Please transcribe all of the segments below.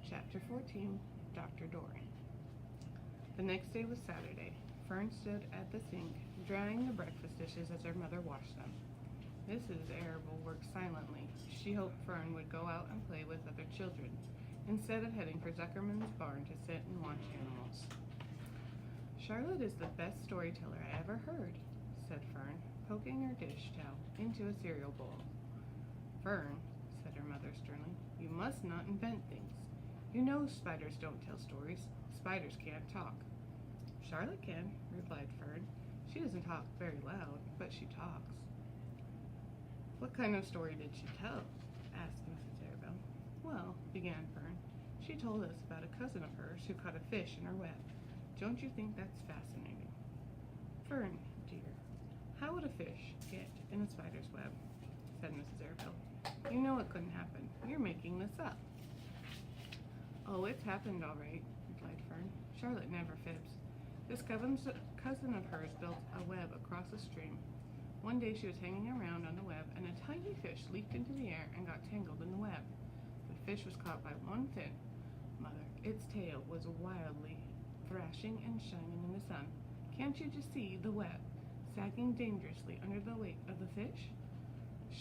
Chapter 14, Dr. Dorian. The next day was Saturday. Fern stood at the sink, drying the breakfast dishes as her mother washed them. Mrs. Arable worked silently. She hoped Fern would go out and play with other children, instead of heading for Zuckerman's barn to sit and watch animals. Charlotte is the best storyteller I ever heard, said Fern, poking her dish towel into a cereal bowl. Fern, said her mother sternly, you must not invent things. You know spiders don't tell stories. Spiders can't talk. Charlotte can, replied Fern. She doesn't talk very loud, but she talks. What kind of story did she tell? Asked Mrs. Arable. Well, began Fern, she told us about a cousin of hers who caught a fish in her web. Don't you think that's fascinating? Fern, dear, how would a fish get in a spider's web? Said Mrs. Arable. You know it couldn't happen. You're making this up. Oh, it's happened all right, replied Fern. Charlotte never fibs. This cousin of hers built a web across a stream. One day she was hanging around on the web, and a tiny fish leaped into the air and got tangled in the web. The fish was caught by one fin. Mother, its tail was wildly thrashing and shining in the sun. Can't you just see the web sagging dangerously under the weight of the fish?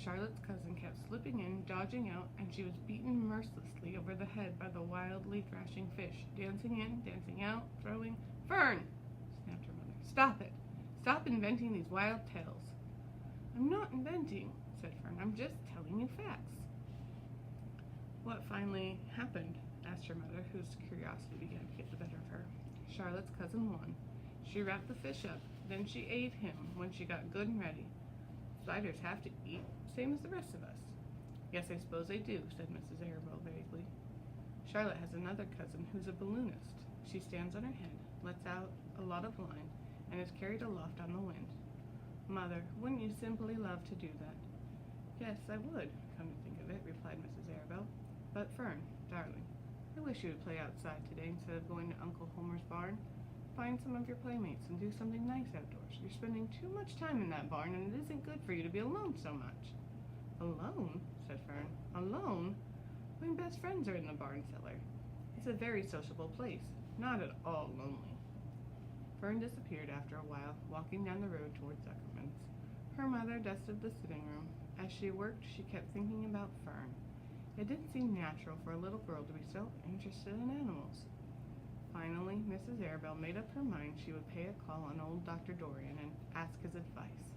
Charlotte's cousin kept slipping in, dodging out, and she was beaten mercilessly over the head by the wildly thrashing fish, dancing in, dancing out, throwing. Fern! Snapped her mother. Stop it! Stop inventing these wild tales. I'm not inventing, said Fern. I'm just telling you facts. What finally happened? Asked her mother, whose curiosity began to get the better of her. Charlotte's cousin won. She wrapped the fish up, then she ate him when she got good and ready. Spiders have to eat, same as the rest of us. Yes, I suppose they do, said Mrs. Arable vaguely. Charlotte has another cousin who's a balloonist. She stands on her head, lets out a lot of line, and is carried aloft on the wind. Mother, wouldn't you simply love to do that? Yes, I would, come to think of it, replied Mrs. Arable. But Fern, darling, I wish you would play outside today instead of going to Uncle Homer's barn. Find some of your playmates and do something nice outdoors. You're spending too much time in that barn, and it isn't good for you to be alone so much. Alone? Said Fern. Alone? My best friends are in the barn cellar. It's a very sociable place, not at all lonely. Fern disappeared after a while, walking down the road towards Zuckerman's. Her mother dusted the sitting room. As she worked, she kept thinking about Fern. It didn't seem natural for a little girl to be so interested in animals. Finally, Mrs. Arable made up her mind she would pay a call on old Dr. Dorian and ask his advice.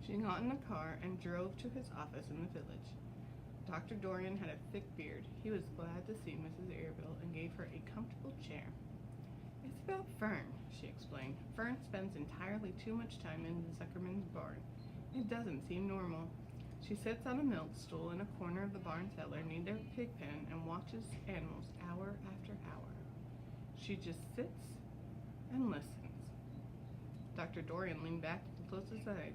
She got in the car and drove to his office in the village. Dr. Dorian had a thick beard. He was glad to see Mrs. Arable and gave her a comfortable chair. It's about Fern, she explained. Fern spends entirely too much time in the Zuckerman's barn. It doesn't seem normal. She sits on a milk stool in a corner of the barn cellar near their pig pen and watches animals hour after hour. She just sits and listens. Dr. Dorian leaned back and closed his eyes.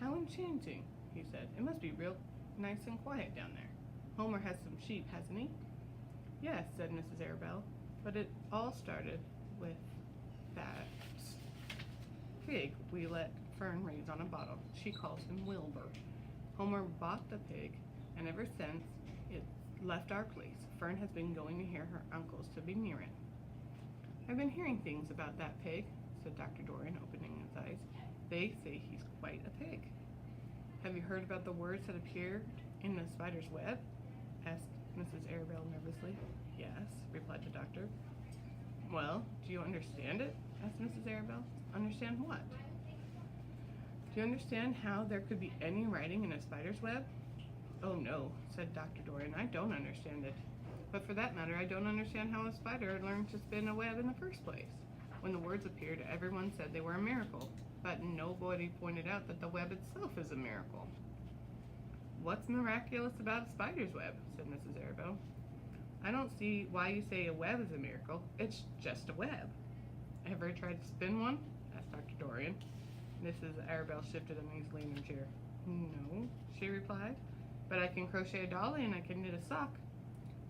How enchanting, he said. It must be real nice and quiet down there. Homer has some sheep, hasn't he? Yes, said Mrs. Arable, but it all started with that pig we let Fern raise on a bottle. She calls him Wilbur. Homer bought the pig, and ever since it left our place, Fern has been going to hear her uncles to be near it. I've been hearing things about that pig, said Dr. Dorian, opening his eyes. They say he's quite a pig. Have you heard about the words that appeared in the spider's web? Asked Mrs. Arable nervously. Yes, replied the doctor. Well, do you understand it? Asked Mrs. Arable. Understand what? Do you understand how there could be any writing in a spider's web? Oh no, said Dr. Dorian, I don't understand it. But for that matter, I don't understand how a spider learned to spin a web in the first place. When the words appeared, everyone said they were a miracle, but nobody pointed out that the web itself is a miracle. What's miraculous about a spider's web? Said Mrs. Arable. I don't see why you say a web is a miracle. It's just a web. Ever tried to spin one? Asked Dr. Dorian. Mrs. Arable shifted uneasily in her chair. No, she replied, but I can crochet a dolly and I can knit a sock.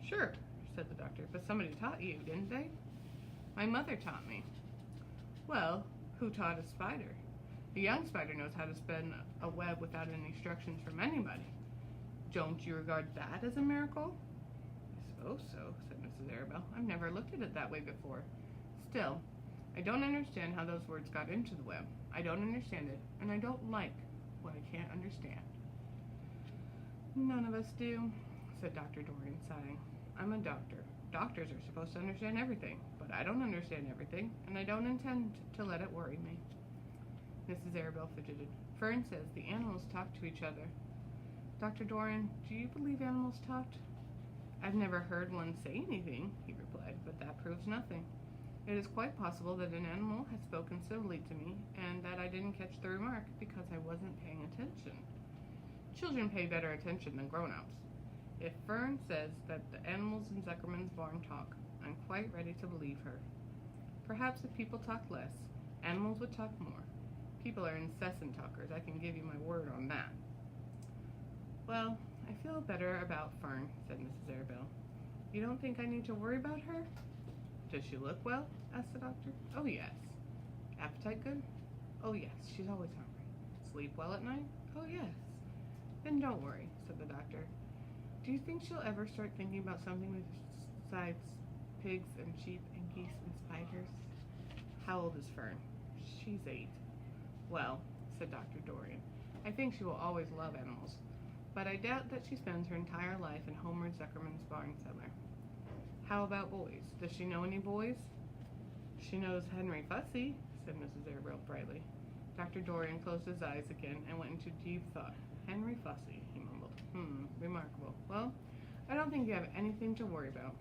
Sure, said the doctor, but somebody taught you, didn't they? My mother taught me. Well, who taught a spider? A young spider knows how to spin a web without any instructions from anybody. Don't you regard that as a miracle? I suppose so, said Mrs. Arabelle. I've never looked at it that way before. Still, I don't understand how those words got into the web. I don't understand it, and I don't like what I can't understand. None of us do, said Dr. Dorian, sighing. I'm a doctor. Doctors are supposed to understand everything, but I don't understand everything, and I don't intend to let it worry me. Mrs. Arabelle fidgeted. Fern says the animals talk to each other. Dr. Dorian, do you believe animals talked? I've never heard one say anything, he replied, but that proves nothing. It is quite possible that an animal has spoken civilly to me, and that I didn't catch the remark because I wasn't paying attention. Children pay better attention than grown-ups. If Fern says that the animals in Zuckerman's barn talk, I'm quite ready to believe her. Perhaps if people talked less, animals would talk more. People are incessant talkers, I can give you my word on that. Well, I feel better about Fern, said Mrs. Arabelle. You don't think I need to worry about her? Does she look well? Asked the doctor. Oh, yes. Appetite good? Oh, yes, she's always hungry. Sleep well at night? Oh, yes. Then don't worry, said the doctor. Do you think she'll ever start thinking about something besides pigs and sheep and geese and spiders? How old is Fern? She's 8. Well, said Dr. Dorian, I think she will always love animals, but I doubt that she spends her entire life in Homer Zuckerman's barn cellar. How about boys? Does she know any boys? She knows Henry Fussy, said Mrs. Arabelle brightly. Dr. Dorian closed his eyes again and went into deep thought. Henry Fussy, he mumbled. Remarkable. Well, I don't think you have anything to worry about.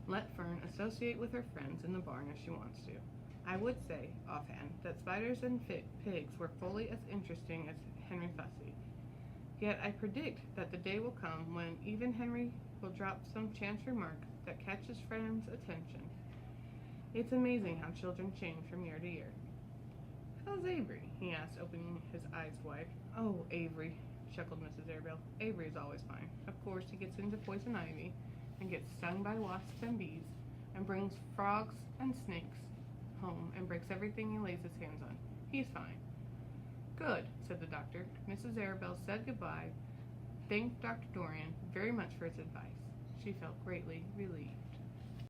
Let Fern associate with her friends in the barn if she wants to. I would say, offhand, that spiders and pigs were fully as interesting as Henry Fussy. Yet I predict that the day will come when even Henry will drop some chance remark that catches friends' attention. It's amazing how children change from year to year. How's Avery? He asked, opening his eyes wide. Oh, Avery, chuckled Mrs. Arabelle. Avery's always fine. Of course, he gets into poison ivy and gets stung by wasps and bees and brings frogs and snakes home and breaks everything he lays his hands on. He's fine. Good, said the doctor. Mrs. Arabelle said goodbye, thanked Dr. Dorian very much for his advice. She felt greatly relieved.